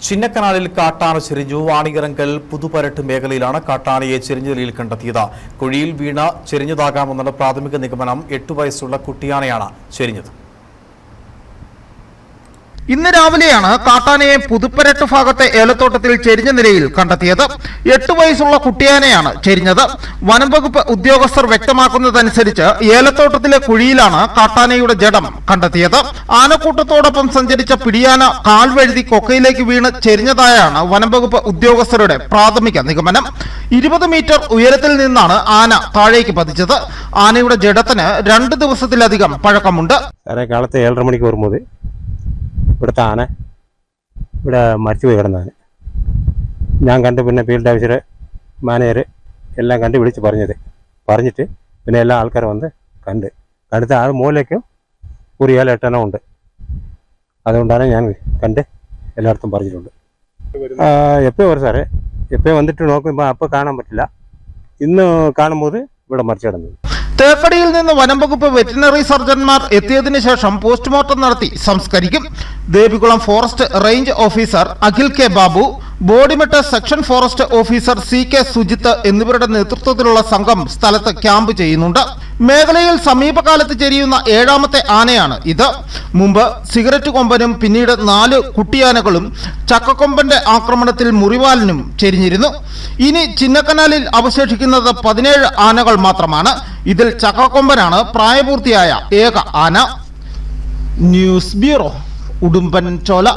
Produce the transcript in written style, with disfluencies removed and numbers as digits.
ചിന്നക്കനാലിൽ കാട്ടാന ചെരിഞ്ഞു. വാണിയിറങ്കൽ പുതുപരട്ട് മേഖലയിലാണ് കാട്ടാനയെ ചെരിഞ്ഞ നിലയിൽ കണ്ടെത്തിയത്. കുഴിയിൽ വീണ ചെരിഞ്ഞതാകാമെന്നുള്ള പ്രാഥമിക നിഗമനം. 8 വയസ്സുള്ള കുട്ടിയാനയാണ് ചെരിഞ്ഞത്. ഇന്ന് രാവിലെയാണ് കാട്ടാനയെ പുതുപ്പരട്ട് ഭാഗത്തെ ഏലത്തോട്ടത്തിൽ ചെരിഞ്ഞ നിലയിൽ കണ്ടെത്തിയത്. 8 വയസ്സുള്ള കുട്ടിയാനയാണ് ചെരിഞ്ഞത്. വനംവകുപ്പ് ഉദ്യോഗസ്ഥർ വ്യക്തമാക്കുന്നതനുസരിച്ച് ഏലത്തോട്ടത്തിലെ കുഴിയിലാണ് കാട്ടാനയുടെ ജഡം കണ്ടെത്തിയത്. ആനക്കൂട്ടത്തോടൊപ്പം സഞ്ചരിച്ച പിടിയാന കാൽവഴുതി കൊക്കയിലേക്ക് വീണ് ചെരിഞ്ഞതായാണ് വനംവകുപ്പ് ഉദ്യോഗസ്ഥരുടെ പ്രാഥമിക നിഗമനം. 20 മീറ്റർ ഉയരത്തിൽ നിന്നാണ് ആന താഴേക്ക് പതിച്ചത്. ആനയുടെ ജഡത്തിന് 2 ദിവസത്തിലധികം പഴക്കമുണ്ട്. കാലത്ത് 7:30 മണിക്ക് വരുമ്പോൾ ഇവിടുത്തെ ആന ഇവിടെ മരിച്ചുപോയി കിടന്നാണ്. ഞാൻ കണ്ട് പിന്നെ ഫീൽഡ് ഓഫീസർ മാനേജർ എല്ലാം കണ്ട് വിളിച്ച് പറഞ്ഞിട്ട് പിന്നെ എല്ലാ ആൾക്കാരും വന്ന് കണ്ടിട്ട് ആ മൂലയ്ക്കും ഒരു 7-8 ഉണ്ട്. അതുകൊണ്ടാണ് ഞാൻ കണ്ട് എല്ലായിടത്തും പറഞ്ഞിട്ടുണ്ട്. എപ്പോൾ വരും സാറേ, എപ്പോൾ വന്നിട്ട് നോക്കുമ്പോൾ അപ്പോൾ കാണാൻ പറ്റില്ല. ഇന്ന് കാണുമ്പോൾ ഇവിടെ മരിച്ചു കിടന്നത്. തേക്കടിയിൽ നിന്ന് വനംവകുപ്പ് വെറ്റിനറി സർജൻമാർ എത്തിയതിനു ശേഷം പോസ്റ്റ്മോർട്ടം നടത്തി സംസ്കരിക്കും. Devikulam forest range officer Akhil K Babu, Bodimettu section forest officer CK Sujith എന്നിവരുടെ നേതൃത്വത്തിലുള്ള സംഘം സ്ഥലത്ത് ക്യാമ്പ് ചെയ്യുന്നുണ്ട്. മേഖലയിൽ സമീപകാലത്ത് ചെരിയുന്ന 7ാമത്തെ ആനയാണ് ഇത്. മുമ്പ് സിഗരറ്റ് കൊമ്പനും പിന്നീട് 4 കുട്ടിയാനകളും ചക്കക്കൊമ്പന്റെ ആക്രമണത്തിൽ മുറിവാലിനും ചെരിഞ്ഞിരുന്നു. ഇനി ചിന്നക്കനാലിൽ അവശേഷിക്കുന്നത് 17 ആനകൾ മാത്രമാണ്. ഇതിൽ ചക്കക്കൊമ്പനാണ് പ്രായപൂർത്തിയായ ഏക ആന. News bureau, Udumbanchola.